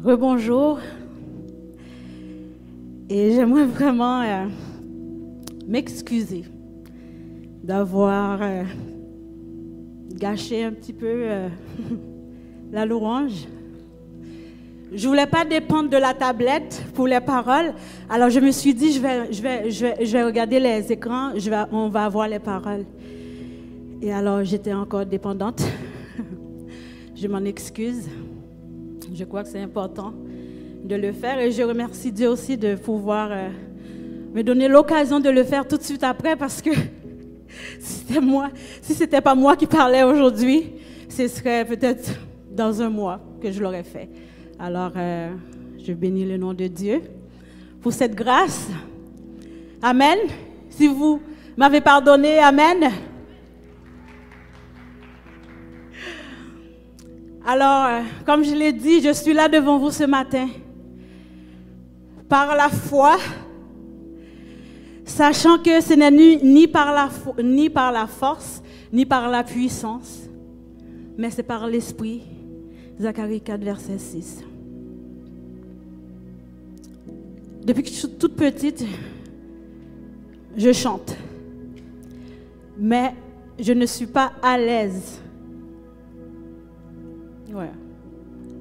Rebonjour. Et j'aimerais vraiment m'excuser d'avoir gâché un petit peu la louange. Je ne voulais pas dépendre de la tablette pour les paroles. Alors je me suis dit, je vais regarder les écrans, on va avoir les paroles. Et alors j'étais encore dépendante. Je m'en excuse. Je crois que c'est important de le faire. Et je remercie Dieu aussi de pouvoir me donner l'occasion de le faire tout de suite après, parce que si c'était pas moi qui parlais aujourd'hui, ce serait peut-être dans un mois que je l'aurais fait. Alors, je bénis le nom de Dieu pour cette grâce. Amen. Si vous m'avez pardonné, amen. Alors, comme je l'ai dit, je suis là devant vous ce matin par la foi, sachant que ce n'est ni par la force, ni par la puissance, mais c'est par l'Esprit. Zacharie 4, verset 6. Depuis que je suis toute petite, je chante. Mais je ne suis pas à l'aise. Ouais.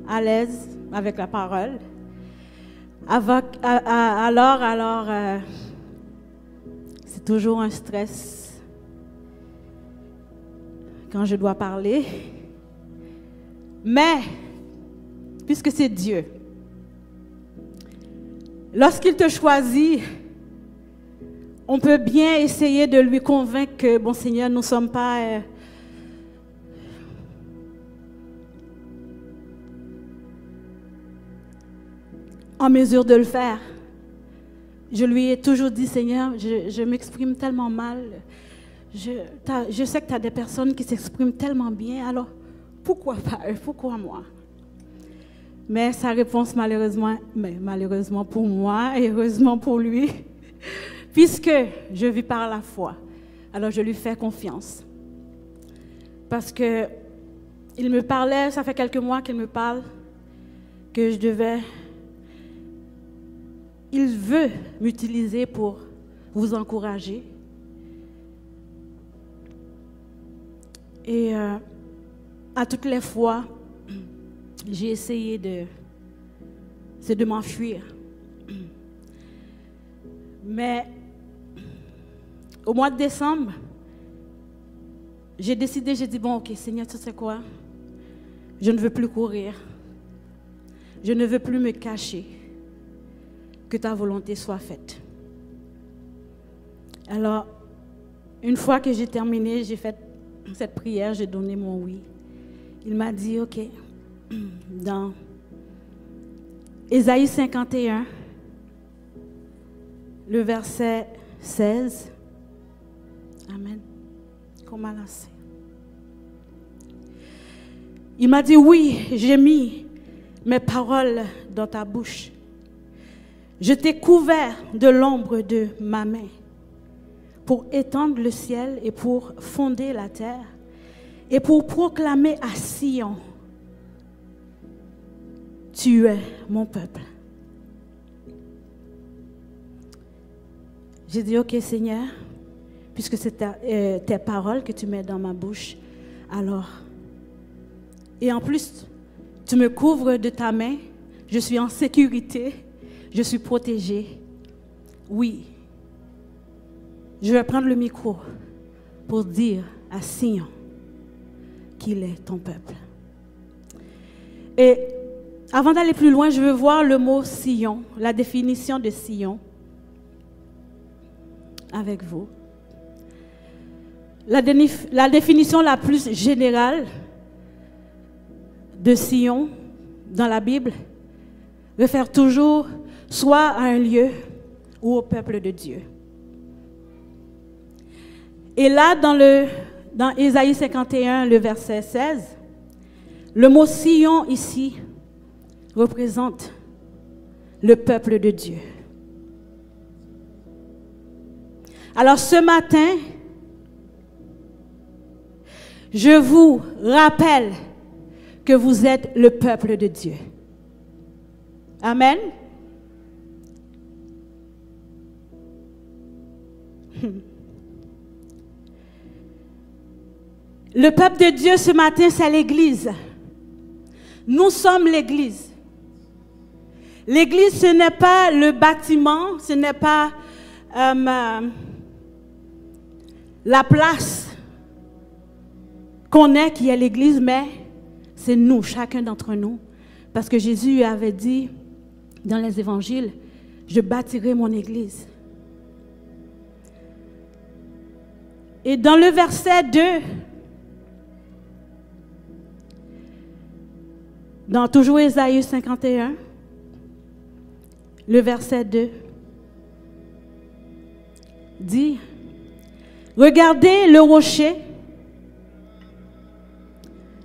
À l'aise avec la parole. Alors, c'est toujours un stress quand je dois parler. Mais, puisque c'est Dieu, lorsqu'il te choisit, on peut bien essayer de lui convaincre que, bon Seigneur, nous ne sommes pas en mesure de le faire. Je lui ai toujours dit, Seigneur, je m'exprime tellement mal. Je sais que tu as des personnes qui s'expriment tellement bien, alors pourquoi pas eux, pourquoi moi? Mais sa réponse, malheureusement pour moi et heureusement pour lui, puisque je vis par la foi, alors je lui fais confiance. Parce que il me parlait, ça fait quelques mois qu'il me parle, que je devais... Il veut m'utiliser pour vous encourager. Et à toutes les fois, j'ai essayé de m'enfuir. Mais au mois de décembre, j'ai dit, bon, ok, Seigneur, tu sais quoi? Je ne veux plus courir. Je ne veux plus me cacher. Que ta volonté soit faite. Alors, une fois que j'ai terminé, j'ai fait cette prière, j'ai donné mon oui. Il m'a dit, ok, dans Ésaïe 51, le verset 16, amen, comme à la scène. Il m'a dit, oui, j'ai mis mes paroles dans ta bouche. Je t'ai couvert de l'ombre de ma main pour étendre le ciel et pour fonder la terre et pour proclamer à Sion, tu es mon peuple. J'ai dit, ok Seigneur, puisque c'est tes paroles que tu mets dans ma bouche, alors, et en plus, tu me couvres de ta main, je suis en sécurité. Je suis protégée. Oui. Je vais prendre le micro pour dire à Sion qu'il est ton peuple. Et avant d'aller plus loin, je veux voir le mot Sion, la définition de Sion avec vous. La définition la plus générale de Sion dans la Bible réfère toujours soit à un lieu ou au peuple de Dieu. Et là, dans Ésaïe 51, le verset 16, le mot Sion ici représente le peuple de Dieu. Alors ce matin, je vous rappelle que vous êtes le peuple de Dieu. Amen. Le peuple de Dieu ce matin, c'est l'Église. Nous sommes l'Église. L'Église, ce n'est pas le bâtiment, ce n'est pas la place qu'on est qui est l'Église, mais c'est nous, chacun d'entre nous. Parce que Jésus avait dit dans les évangiles, je bâtirai mon Église. Et dans le verset 2, dans toujours Ésaïe 51, le verset 2 dit, regardez le rocher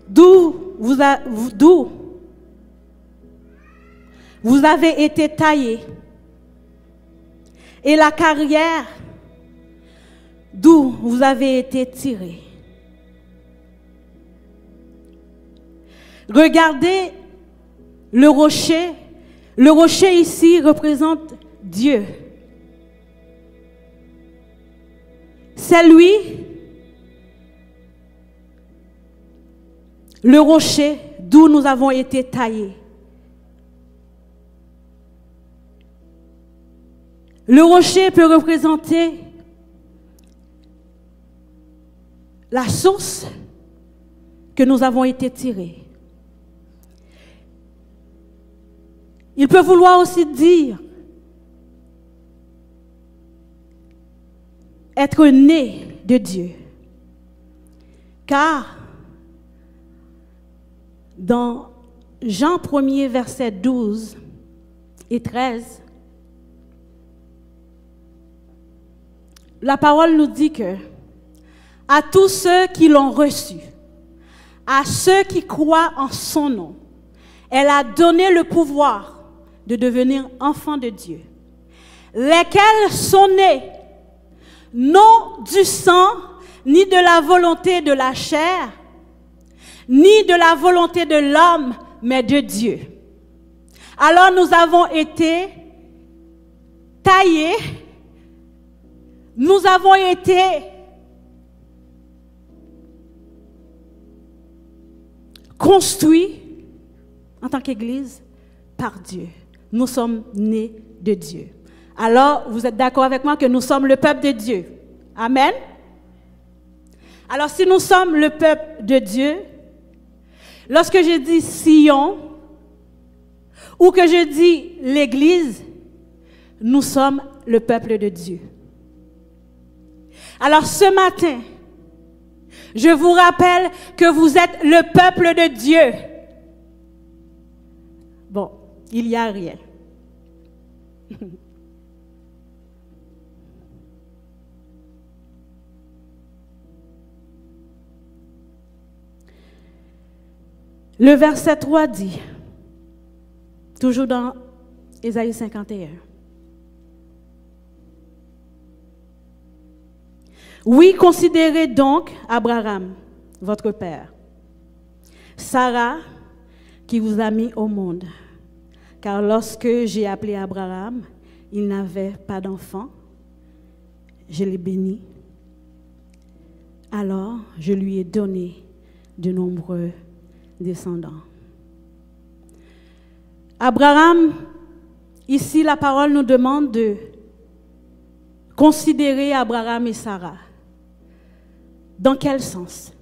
d'où vous avez été taillé et la carrière d'où vous avez été tiré. Regardez le rocher. Le rocher ici représente Dieu. C'est lui, le rocher d'où nous avons été taillés. Le rocher peut représenter la source que nous avons été tirés. Il peut vouloir aussi dire être né de Dieu. Car dans Jean 1er, versets 12 et 13, la parole nous dit que à tous ceux qui l'ont reçu, à ceux qui croient en son nom, elle a donné le pouvoir de devenir enfants de Dieu, lesquels sont nés non du sang, ni de la volonté de la chair, ni de la volonté de l'homme, mais de Dieu. Alors nous avons été taillés, nous avons été construits en tant qu'Église par Dieu. Nous sommes nés de Dieu. Alors, vous êtes d'accord avec moi que nous sommes le peuple de Dieu. Amen. Alors, si nous sommes le peuple de Dieu, lorsque je dis Sion, ou que je dis l'Église, nous sommes le peuple de Dieu. Alors, ce matin, je vous rappelle que vous êtes le peuple de Dieu. Bon, il n'y a rien. Le verset 3 dit, toujours dans Ésaïe 51, oui, considérez donc Abraham, votre père, Sarah, qui vous a mis au monde. Car lorsque j'ai appelé Abraham, il n'avait pas d'enfant. Je l'ai béni. Alors, je lui ai donné de nombreux descendants. Abraham, ici, la parole nous demande de considérer Abraham et Sarah. Dans quel sens?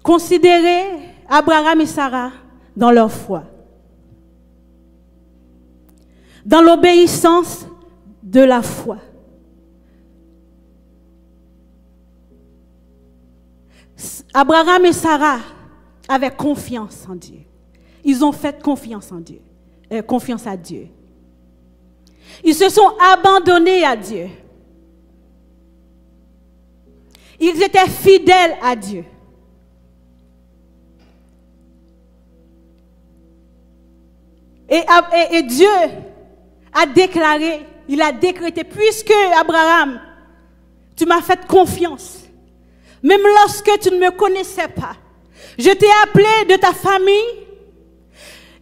Considérer Abraham et Sarah dans leur foi, dans l'obéissance de la foi. Abraham et Sarah avaient confiance en Dieu. Ils ont fait confiance en Dieu, confiance à Dieu. Ils se sont abandonnés à Dieu. Ils étaient fidèles à Dieu. Et Dieu a déclaré, il a décrété, puisque Abraham, tu m'as fait confiance, même lorsque tu ne me connaissais pas, je t'ai appelé de ta famille,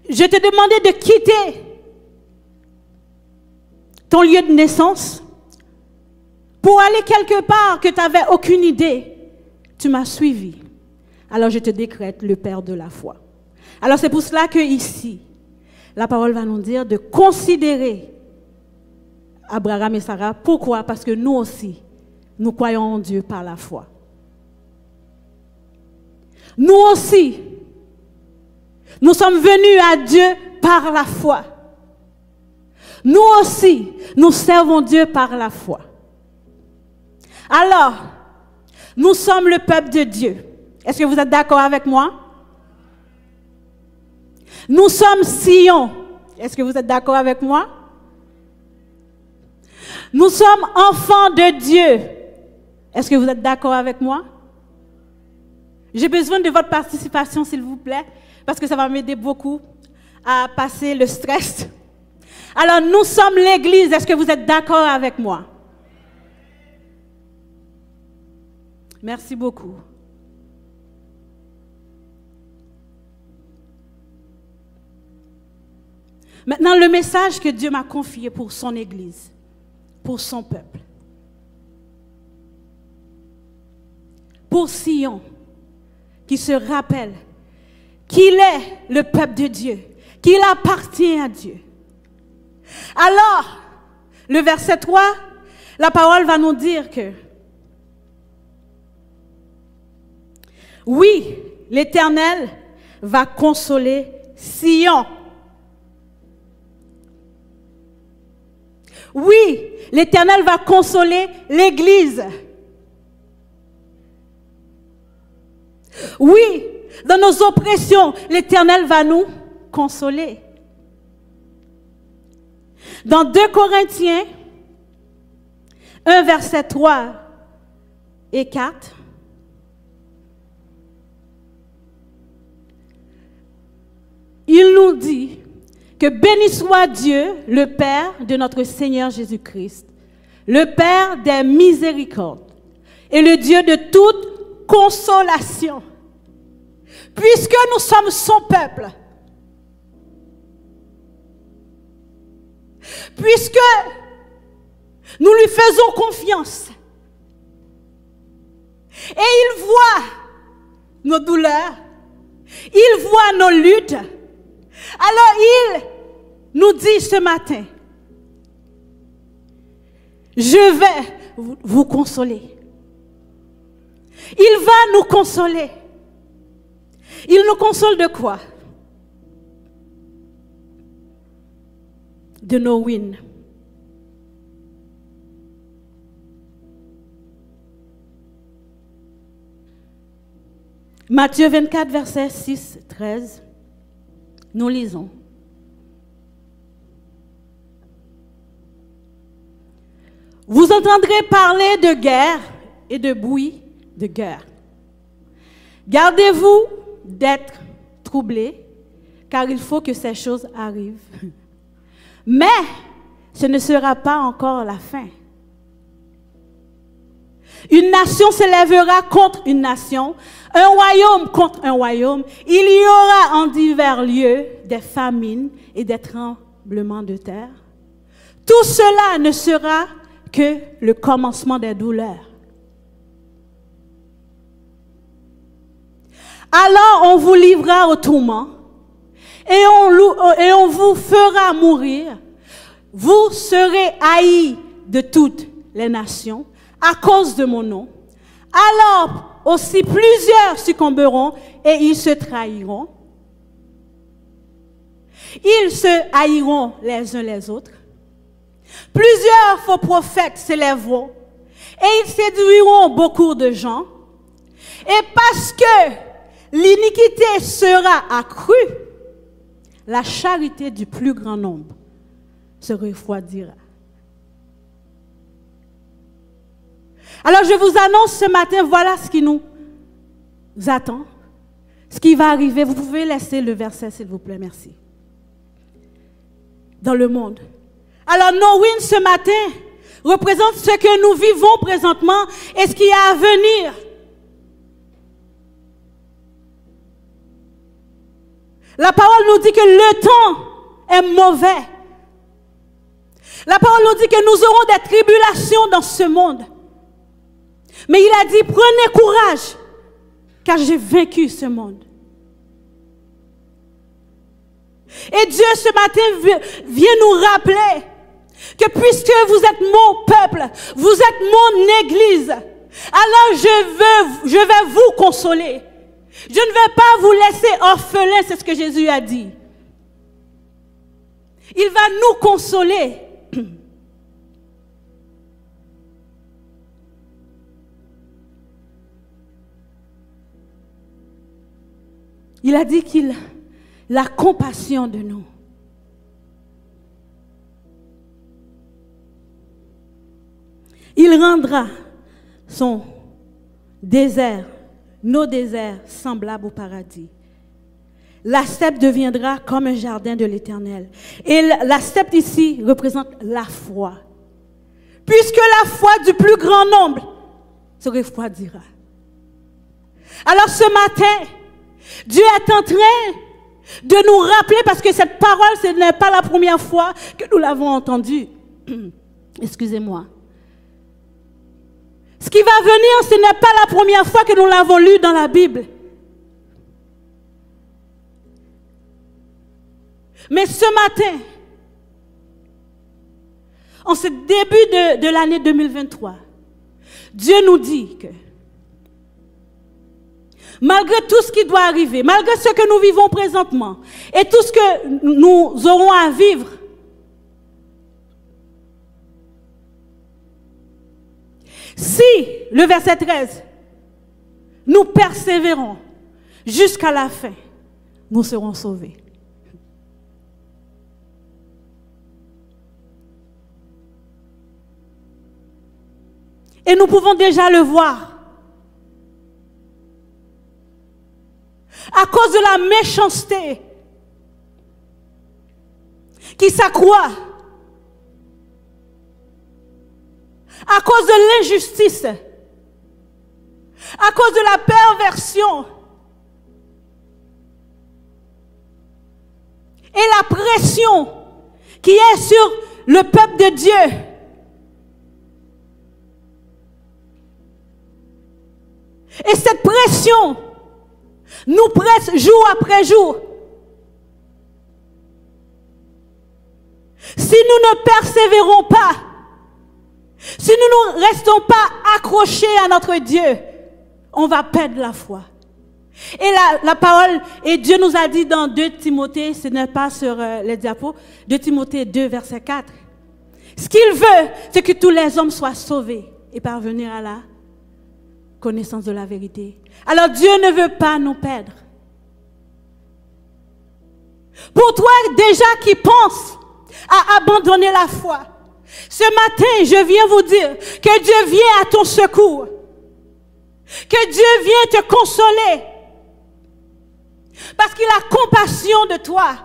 je te demandais de quitter ton lieu de naissance pour aller quelque part que tu n'avais aucune idée. Tu m'as suivi. Alors je te décrète le Père de la foi. Alors c'est pour cela que ici, la parole va nous dire de considérer Abraham et Sarah. Pourquoi? Parce que nous aussi, nous croyons en Dieu par la foi. Nous aussi, nous sommes venus à Dieu par la foi. Nous aussi, nous servons Dieu par la foi. Alors, nous sommes le peuple de Dieu. Est-ce que vous êtes d'accord avec moi? Nous sommes Sion. Est-ce que vous êtes d'accord avec moi? Nous sommes enfants de Dieu. Est-ce que vous êtes d'accord avec moi? J'ai besoin de votre participation, s'il vous plaît, parce que ça va m'aider beaucoup à passer le stress. Alors, nous sommes l'Église. Est-ce que vous êtes d'accord avec moi? Merci beaucoup. Maintenant, le message que Dieu m'a confié pour son Église, pour son peuple, pour Sion, qui se rappelle qu'il est le peuple de Dieu, qu'il appartient à Dieu. Alors, le verset 3, la parole va nous dire que oui, l'Éternel va consoler Sion. Oui, l'Éternel va consoler l'Église. Oui, dans nos oppressions, l'Éternel va nous consoler. Dans 2 Corinthiens 1, verset 3 et 4, il nous dit que béni soit Dieu, le Père de notre Seigneur Jésus-Christ, le Père des miséricordes et le Dieu de toute consolation, puisque nous sommes son peuple, puisque nous lui faisons confiance et il voit nos douleurs, il voit nos luttes. Alors il nous dit ce matin, je vais vous consoler. Il va nous consoler. Il nous console de quoi? De nos wins. Matthieu 24, verset 6, 13. Nous lisons. Vous entendrez parler de guerre et de bruit de guerre. Gardez-vous d'être troublés, car il faut que ces choses arrivent. Mais ce ne sera pas encore la fin. Une nation s'élèvera contre une nation, un royaume contre un royaume. Il y aura en divers lieux des famines et des tremblements de terre. Tout cela ne sera que le commencement des douleurs. Alors on vous livrera au tourment et on vous fera mourir. Vous serez haïs de toutes les nations à cause de mon nom. Alors aussi plusieurs succomberont et ils se trahiront. Ils se haïront les uns les autres. Plusieurs faux prophètes s'élèveront et ils séduiront beaucoup de gens. Et parce que l'iniquité sera accrue, la charité du plus grand nombre se refroidira. Alors je vous annonce ce matin, voilà ce qui nous attend, ce qui va arriver. Vous pouvez laisser le verset s'il vous plaît, merci. Dans le monde. Alors nos wins ce matin représentent ce que nous vivons présentement et ce qui est à venir. La parole nous dit que le temps est mauvais. La parole nous dit que nous aurons des tribulations dans ce monde. Mais il a dit, prenez courage, car j'ai vaincu ce monde. Et Dieu ce matin vient nous rappeler que puisque vous êtes mon peuple, vous êtes mon église, alors je vais vous consoler. Je ne vais pas vous laisser orphelins, c'est ce que Jésus a dit. Il va nous consoler. Il a dit qu'il a compassion de nous. Il rendra son désert, nos déserts, semblables au paradis. La steppe deviendra comme un jardin de l'Éternel. Et la steppe ici représente la foi. Puisque la foi du plus grand nombre se refroidira. Alors ce matin, Dieu est en train de nous rappeler, parce que cette parole, ce n'est pas la première fois que nous l'avons entendue. Excusez-moi. Ce qui va venir, ce n'est pas la première fois que nous l'avons lu dans la Bible. Mais ce matin, en ce début de l'année 2023, Dieu nous dit que malgré tout ce qui doit arriver, malgré ce que nous vivons présentement et tout ce que nous aurons à vivre, si, le verset 13, nous persévérons jusqu'à la fin, nous serons sauvés. Et nous pouvons déjà le voir. À cause de la méchanceté qui s'accroît, à cause de l'injustice, à cause de la perversion et la pression qui est sur le peuple de Dieu. Et cette pression nous presse jour après jour. Si nous ne persévérons pas, si nous ne restons pas accrochés à notre Dieu, on va perdre la foi. Et la parole, et Dieu nous a dit dans 2 Timothée, ce n'est pas sur les diapos, 2 Timothée 2, verset 4. Ce qu'il veut, c'est que tous les hommes soient sauvés et parvenir à la connaissance de la vérité. Alors Dieu ne veut pas nous perdre. Pour toi déjà qui penses à abandonner la foi, ce matin je viens vous dire que Dieu vient à ton secours, que Dieu vient te consoler, parce qu'il a compassion de toi.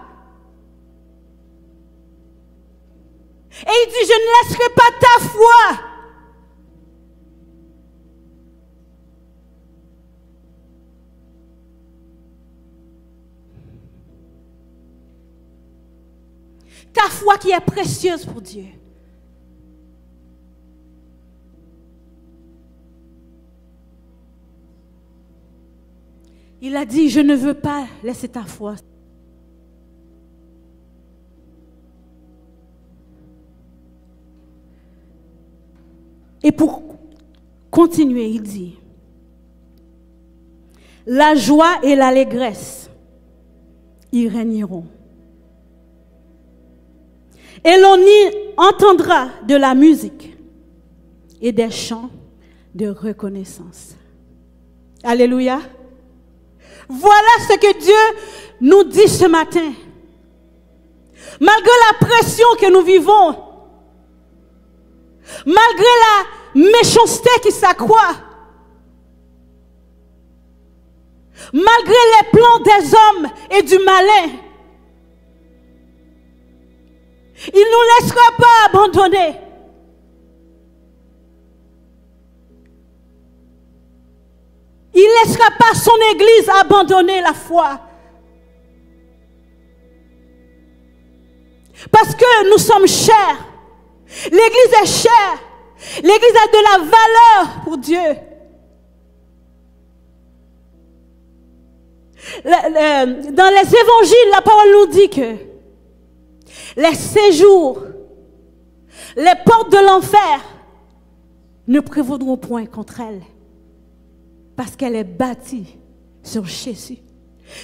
Et il dit, je ne laisserai pas ta foi qui est précieuse pour Dieu. Il a dit, je ne veux pas laisser ta foi. Et pour continuer, il dit, la joie et l'allégresse y régneront. Et l'on y entendra de la musique et des chants de reconnaissance. Alléluia. Voilà ce que Dieu nous dit ce matin. Malgré la pression que nous vivons, malgré la méchanceté qui s'accroît, malgré les plans des hommes et du malin, il ne nous laissera pas abandonner. Il ne laissera pas son église abandonner la foi. Parce que nous sommes chers. L'Église est chère. L'Église a de la valeur pour Dieu. Dans les évangiles, la parole nous dit que les séjours, les portes de l'enfer ne prévaudront point contre elle. Parce qu'elle est bâtie sur Jésus.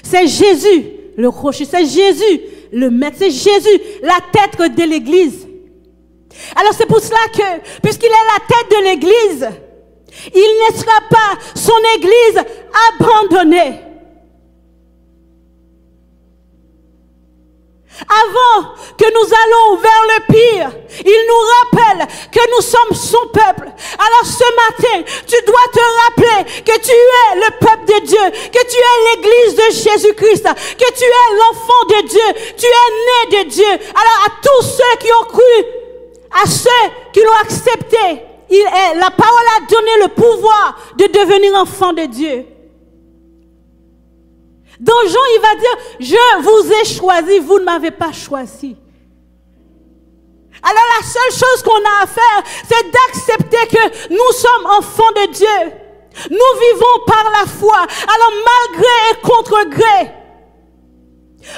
C'est Jésus le rocher, c'est Jésus le maître, c'est Jésus la tête de l'Église. Alors c'est pour cela que, puisqu'il est la tête de l'Église, il ne laissera pas son Église abandonnée. Avant que nous allons vers le pire, il nous rappelle que nous sommes son peuple. Alors ce matin, tu dois te rappeler que tu es le peuple de Dieu, que tu es l'Église de Jésus-Christ, que tu es l'enfant de Dieu, tu es né de Dieu. Alors à tous ceux qui ont cru, à ceux qui l'ont accepté, la parole a donné le pouvoir de devenir enfant de Dieu. Dans Jean, il va dire, je vous ai choisi, vous ne m'avez pas choisi. Alors la seule chose qu'on a à faire, c'est d'accepter que nous sommes enfants de Dieu. Nous vivons par la foi. Alors malgré et contre gré,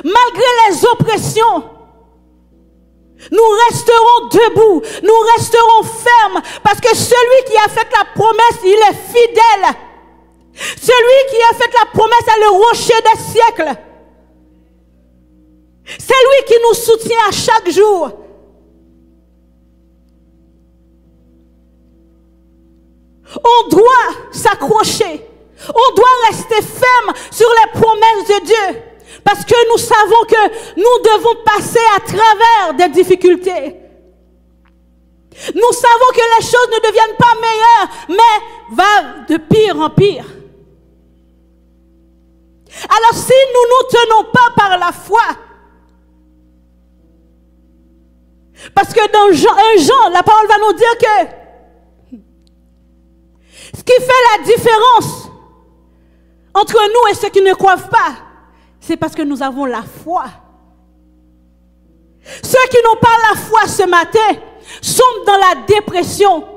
malgré les oppressions, nous resterons debout, nous resterons fermes, parce que celui qui a fait la promesse, il est fidèle. Celui qui a fait la promesse est le rocher des siècles. C'est lui qui nous soutient à chaque jour. On doit s'accrocher. On doit rester ferme sur les promesses de Dieu. Parce que nous savons que nous devons passer à travers des difficultés. Nous savons que les choses ne deviennent pas meilleures, mais vont de pire en pire. Alors si nous ne nous tenons pas par la foi, parce que dans Jean, la parole va nous dire que ce qui fait la différence entre nous et ceux qui ne croient pas, c'est parce que nous avons la foi. Ceux qui n'ont pas la foi ce matin sont dans la dépression.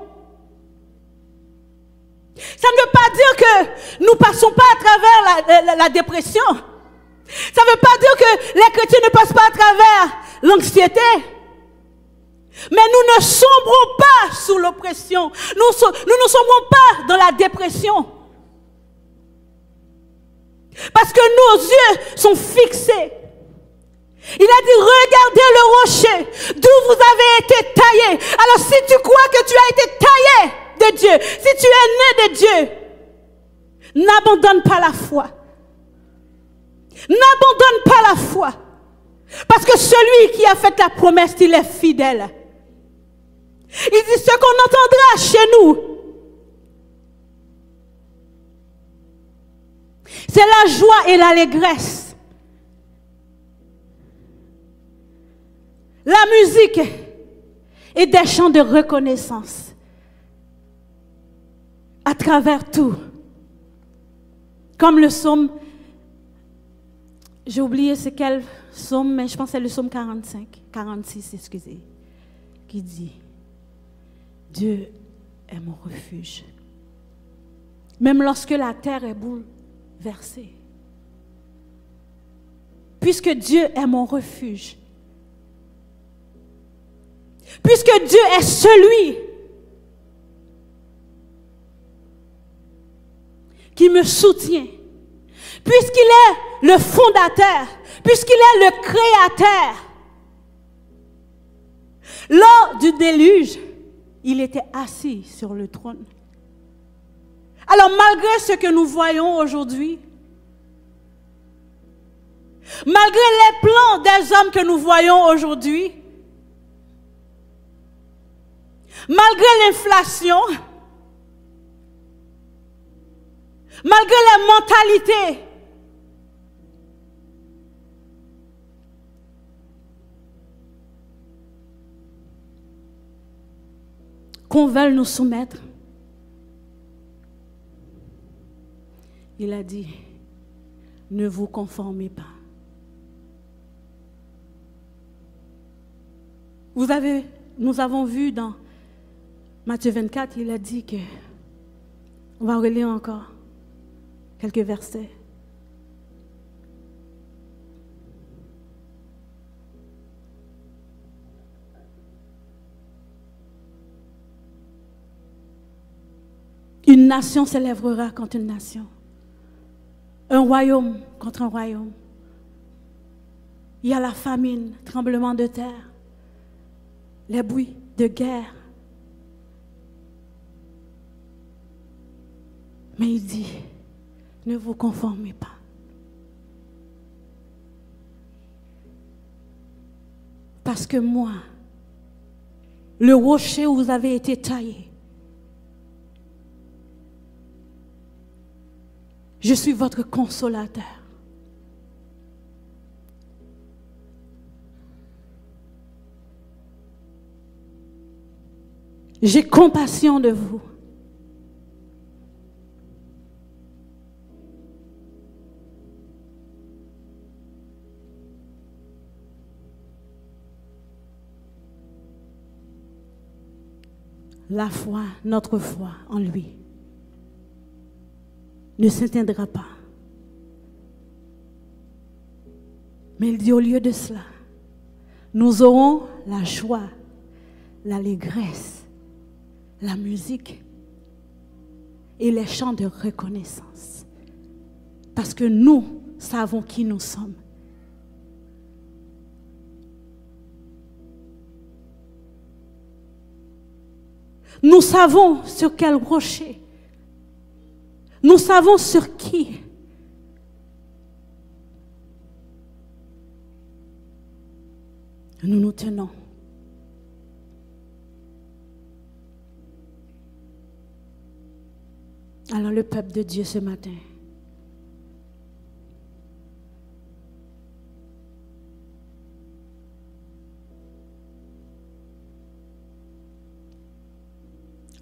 Ça ne veut pas dire que nous ne passons pas à travers la dépression. Ça ne veut pas dire que les chrétiens ne passent pas à travers l'anxiété. Mais nous ne sombrons pas sous l'oppression. Nous ne sombrons pas dans la dépression. Parce que nos yeux sont fixés. Il a dit, regardez le rocher d'où vous avez été taillé. Alors si tu crois que tu as été taillé de Dieu, si tu es né de Dieu, n'abandonne pas la foi. N'abandonne pas la foi. Parce que celui qui a fait la promesse, il est fidèle. Il dit, ce qu'on entendra chez nous, c'est la joie et l'allégresse. La musique et des chants de reconnaissance à travers tout. Comme le psaume, j'ai oublié c'est quel psaume, mais je pense que c'est le psaume 46, excusez, qui dit, Dieu est mon refuge. Même lorsque la terre est bouleversée. Puisque Dieu est mon refuge. Puisque Dieu est celui qui me soutient, puisqu'il est le fondateur, puisqu'il est le créateur. Lors du déluge, il était assis sur le trône. Alors malgré ce que nous voyons aujourd'hui, malgré les plans des hommes que nous voyons aujourd'hui, malgré l'inflation, malgré les mentalités, qu'on veuille nous soumettre, il a dit, ne vous conformez pas. Nous avons vu dans Matthieu 24, il a dit que, on va relire encore quelques versets. Une nation s'élèvera contre une nation. Un royaume contre un royaume. Il y a la famine, tremblement de terre, les bruits de guerre. Mais il dit, ne vous conformez pas. Parce que moi, le rocher où vous avez été taillé, je suis votre consolateur. J'ai compassion de vous. La foi, notre foi en lui, ne s'éteindra pas. Mais il dit au lieu de cela, nous aurons la joie, l'allégresse, la musique et les chants de reconnaissance. Parce que nous savons qui nous sommes. Nous savons sur quel rocher. Nous savons sur qui. Nous nous tenons. Alors le peuple de Dieu ce matin,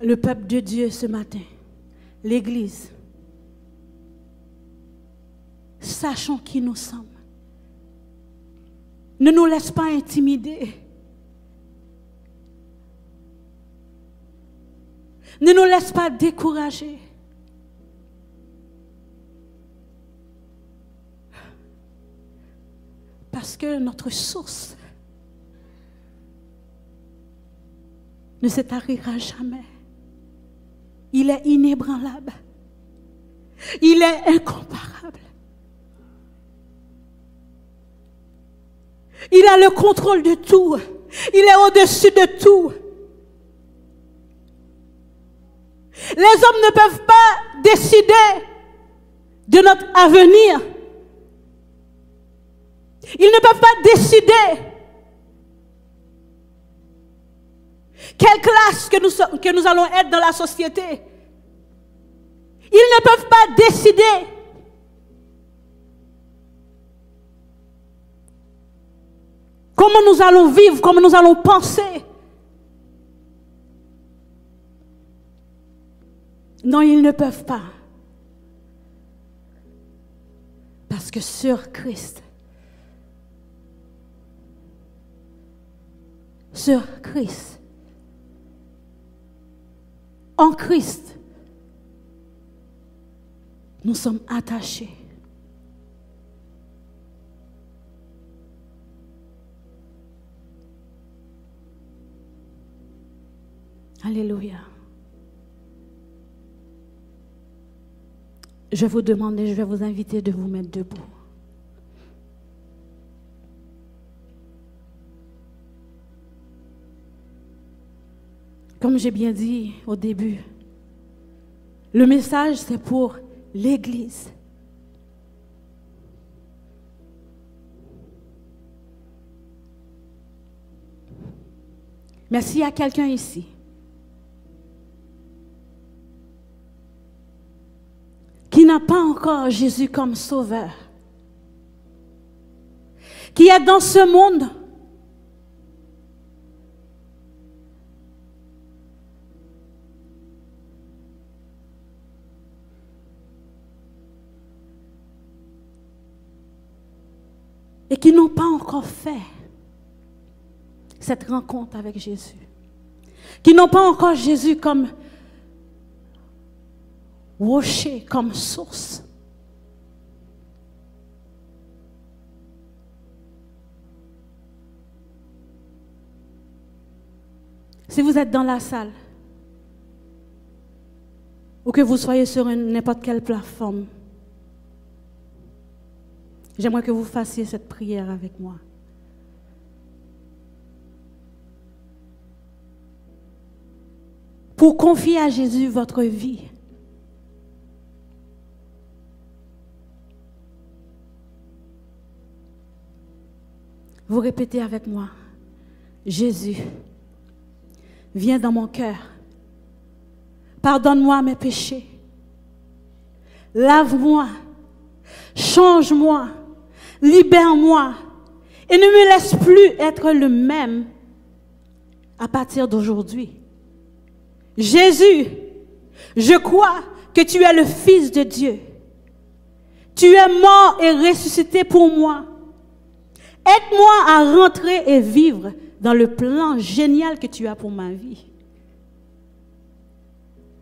le peuple de Dieu ce matin, l'Église, sachons qui nous sommes. Ne nous laisse pas intimider. Ne nous laisse pas décourager. Parce que notre source ne se tarira jamais. Il est inébranlable. Il est incomparable. Il a le contrôle de tout. Il est au-dessus de tout. Les hommes ne peuvent pas décider de notre avenir. Ils ne peuvent pas décider quelle classe que nous allons être dans la société. Ils ne peuvent pas décider comment nous allons vivre, comment nous allons penser. Non, ils ne peuvent pas. Parce que sur Christ, en Christ, nous sommes attachés. Alléluia. Je vais vous demander, je vais vous inviter de vous mettre debout. Comme j'ai bien dit au début, le message c'est pour l'Église. Mais s'il y a quelqu'un ici qui n'a pas encore Jésus comme sauveur, qui est dans ce monde et qui n'ont pas encore fait cette rencontre avec Jésus. Qui n'ont pas encore Jésus comme rocher, comme source. Si vous êtes dans la salle, ou que vous soyez sur n'importe quelle plateforme, j'aimerais que vous fassiez cette prière avec moi. Pour confier à Jésus votre vie. Vous répétez avec moi, Jésus, viens dans mon cœur. Pardonne-moi mes péchés. Lave-moi. Change-moi. Libère-moi. Et ne me laisse plus être le même à partir d'aujourd'hui. Jésus, je crois que tu es le Fils de Dieu. Tu es mort et ressuscité pour moi. Aide-moi à rentrer et vivre dans le plan génial que tu as pour ma vie.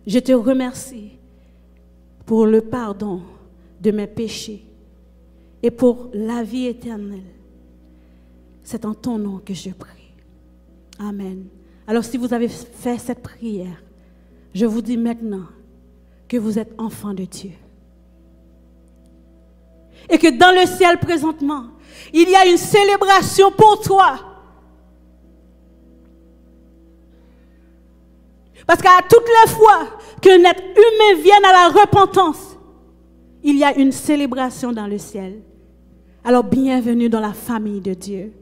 Je te remercie pour le pardon de mes péchés et pour la vie éternelle. C'est en ton nom que je prie. Amen. Alors si vous avez fait cette prière, je vous dis maintenant que vous êtes enfant de Dieu. Et que dans le ciel présentement, il y a une célébration pour toi. Parce qu'à toutes les fois qu'un être humain vienne à la repentance, il y a une célébration dans le ciel. Alors bienvenue dans la famille de Dieu.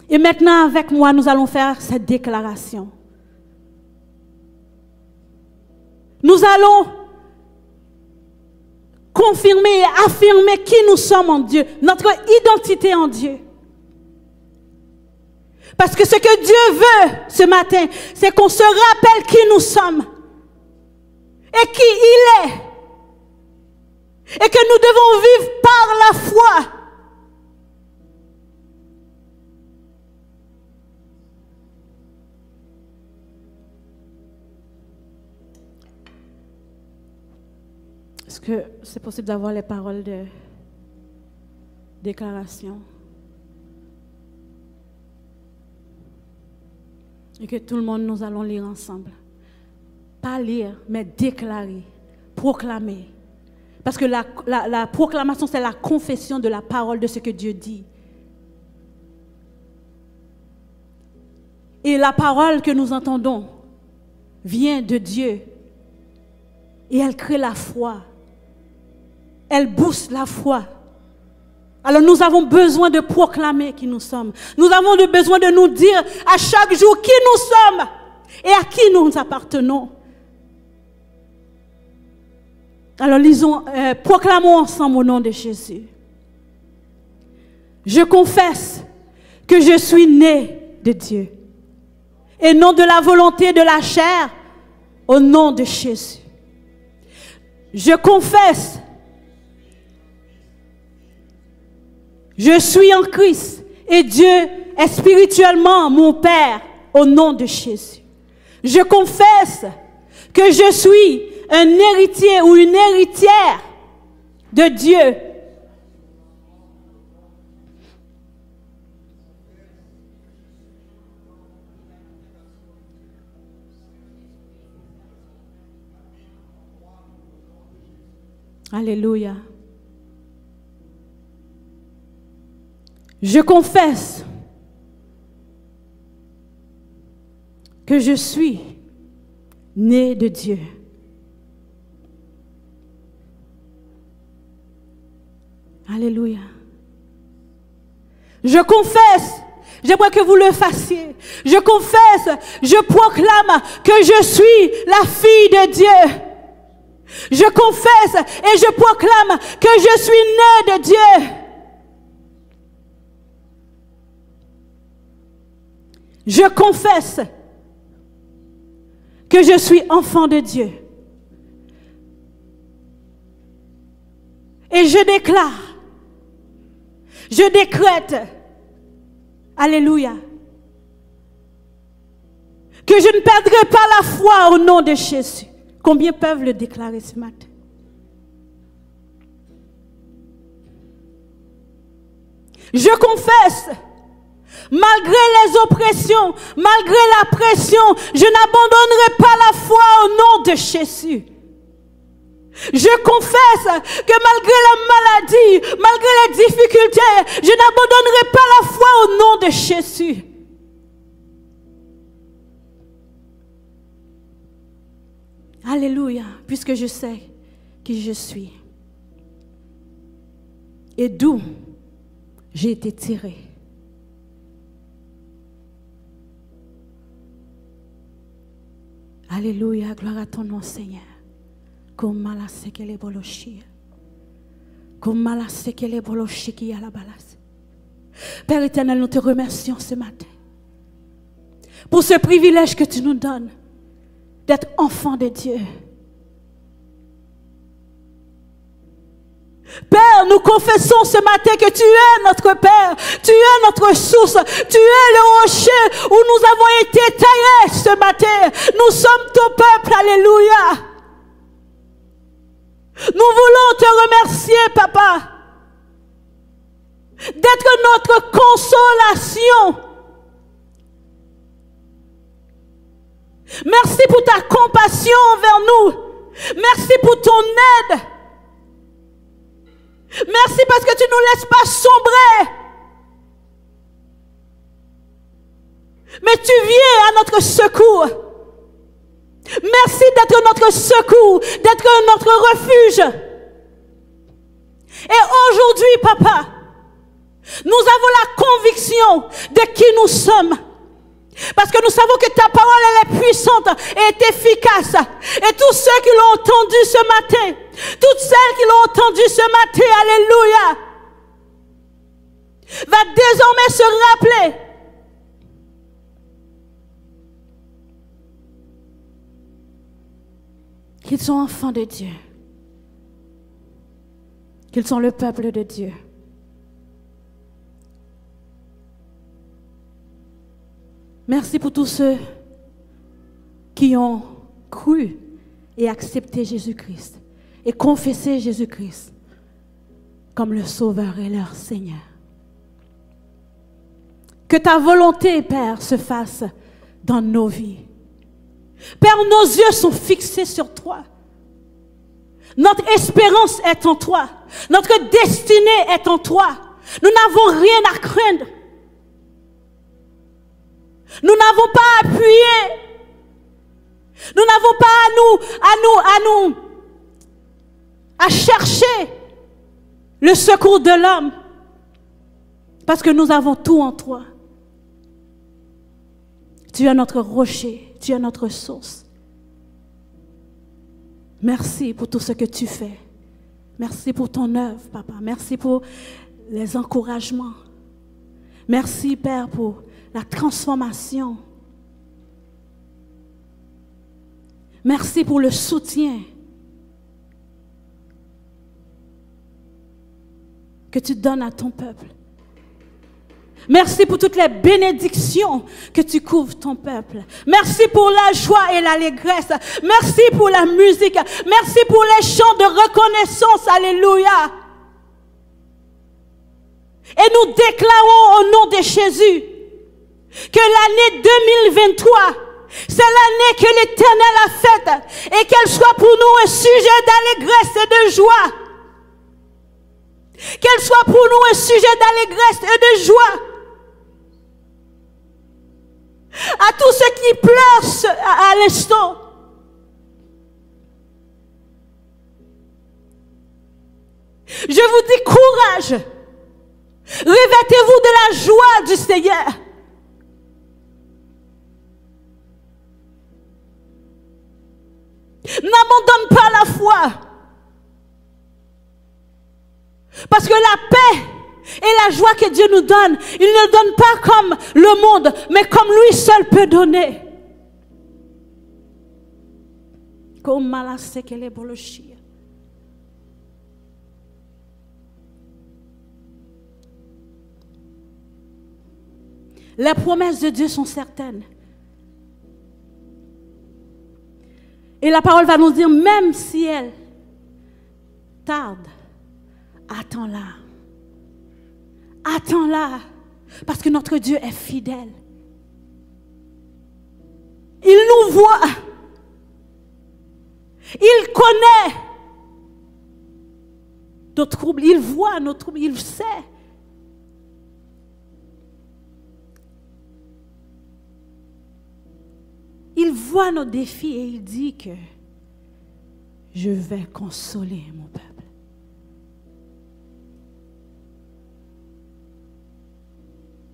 Et maintenant avec moi, nous allons faire cette déclaration. Nous allons confirmer et affirmer qui nous sommes en Dieu, notre identité en Dieu. Parce que ce que Dieu veut ce matin, c'est qu'on se rappelle qui nous sommes et qui il est. Et que nous devons vivre par la foi. Est-ce que c'est possible d'avoir les paroles de déclaration? Et que tout le monde, nous allons lire ensemble. Pas lire, mais déclarer, proclamer. Parce que la proclamation, c'est la confession de la parole de ce que Dieu dit. Et la parole que nous entendons vient de Dieu. Et elle crée la foi. Elle booste la foi. Alors nous avons besoin de proclamer qui nous sommes. Nous avons besoin de nous dire à chaque jour qui nous sommes et à qui nous appartenons. Alors lisons, proclamons ensemble au nom de Jésus. Je confesse que je suis né de Dieu et non de la volonté de la chair au nom de Jésus. Je confesse. Je suis en Christ et Dieu est spirituellement mon Père au nom de Jésus. Je confesse que je suis un héritier ou une héritière de Dieu. Alléluia. Je confesse que je suis né de Dieu. Alléluia. Je confesse, j'aimerais que vous le fassiez. Je confesse, je proclame que je suis la fille de Dieu. Je confesse et je proclame que je suis né de Dieu. Je confesse que je suis enfant de Dieu. Et je déclare, je décrète Alléluia. Que je ne perdrai pas la foi au nom de Jésus. Combien peuvent le déclarer ce matin? Je confesse, malgré les oppressions, malgré la pression, je n'abandonnerai pas la foi au nom de Jésus. Je confesse que malgré la maladie, malgré les difficultés, je n'abandonnerai pas la foi au nom de Jésus. Alléluia, puisque je sais qui je suis et d'où j'ai été tiré. Alléluia, gloire à ton nom, Seigneur. Père éternel, nous te remercions ce matin pour ce privilège que tu nous donnes d'être enfants de Dieu. Père, nous confessons ce matin que tu es notre Père, tu es notre source, tu es le rocher où nous avons été taillés ce matin. Nous sommes ton peuple, alléluia. Nous voulons te remercier, Papa, d'être notre consolation. Merci pour ta compassion envers nous. Merci pour ton aide. Merci parce que tu ne nous laisses pas sombrer. Mais tu viens à notre secours. Merci d'être notre secours, d'être notre refuge. Et aujourd'hui, Papa, nous avons la conviction de qui nous sommes. Parce que nous savons que ta parole, elle est puissante et est efficace. Et tous ceux qui l'ont entendu ce matin, toutes celles qui l'ont entendu ce matin, alléluia, va désormais se rappeler qu'ils sont enfants de Dieu, qu'ils sont le peuple de Dieu. Merci pour tous ceux qui ont cru et accepté Jésus-Christ et confessé Jésus-Christ comme le Sauveur et leur Seigneur. Que ta volonté, Père, se fasse dans nos vies. Père, nos yeux sont fixés sur toi. Notre espérance est en toi. Notre destinée est en toi. Nous n'avons rien à craindre. Nous n'avons pas à appuyer. Nous n'avons pas à chercher le secours de l'homme. Parce que nous avons tout en toi. Tu es notre rocher, tu es notre source. Merci pour tout ce que tu fais. Merci pour ton œuvre, Papa. Merci pour les encouragements. Merci, Père, pour la transformation. Merci pour le soutien que tu donnes à ton peuple. Merci pour toutes les bénédictions que tu couvres ton peuple. Merci pour la joie et l'allégresse. Merci pour la musique. Merci pour les chants de reconnaissance. Alléluia. Et nous déclarons au nom de Jésus que l'année 2023, c'est l'année que l'Éternel a faite et qu'elle soit pour nous un sujet d'allégresse et de joie. Qu'elle soit pour nous un sujet d'allégresse et de joie. À tous ceux qui pleurent à l'instant, je vous dis courage. Revêtez-vous de la joie du Seigneur. N'abandonne pas la foi. Parce que la paix et la joie que Dieu nous donne, il ne donne pas comme le monde, mais comme lui seul peut donner. Les promesses de Dieu sont certaines. Et la parole va nous dire, même si elle tarde, attends-la. Attends-la. Parce que notre Dieu est fidèle. Il nous voit. Il connaît nos troubles. Il voit nos troubles. Il sait. Il voit nos défis et il dit que je vais consoler mon peuple.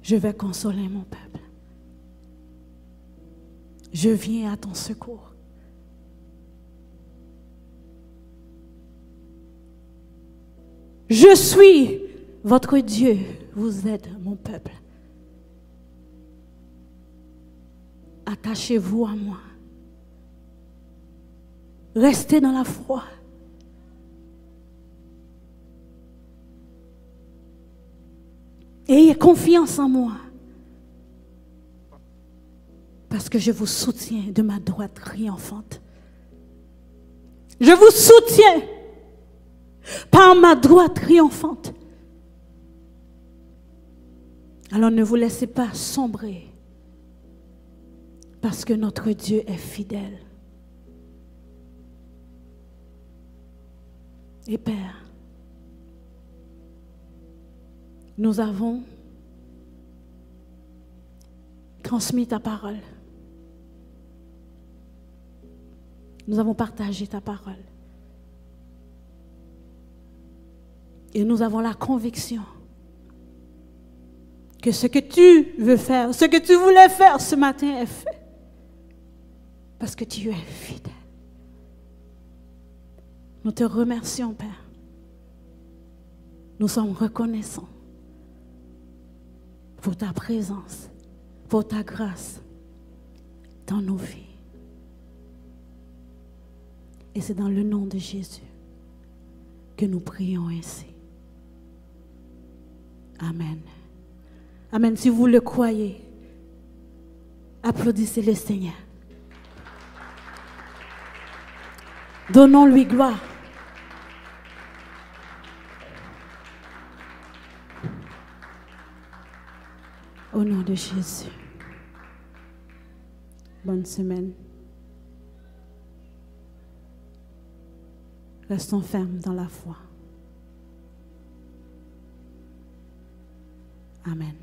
Je vais consoler mon peuple. Je viens à ton secours. Je suis votre Dieu. Vous êtes mon peuple. Attachez-vous à moi. Restez dans la foi. Ayez confiance en moi. Parce que je vous soutiens de ma droite triomphante. Je vous soutiens par ma droite triomphante. Alors ne vous laissez pas sombrer. Parce que notre Dieu est fidèle. Et Père, nous avons transmis ta parole. Nous avons partagé ta parole. Et nous avons la conviction que ce que tu veux faire, ce que tu voulais faire ce matin est fait. Parce que tu es fidèle. Nous te remercions, Père. Nous sommes reconnaissants pour ta présence, pour ta grâce dans nos vies. Et c'est dans le nom de Jésus que nous prions ainsi. Amen. Amen. Si vous le croyez, applaudissez le Seigneur. Donnons-lui gloire. Au nom de Jésus. Bonne semaine. Restons fermes dans la foi. Amen.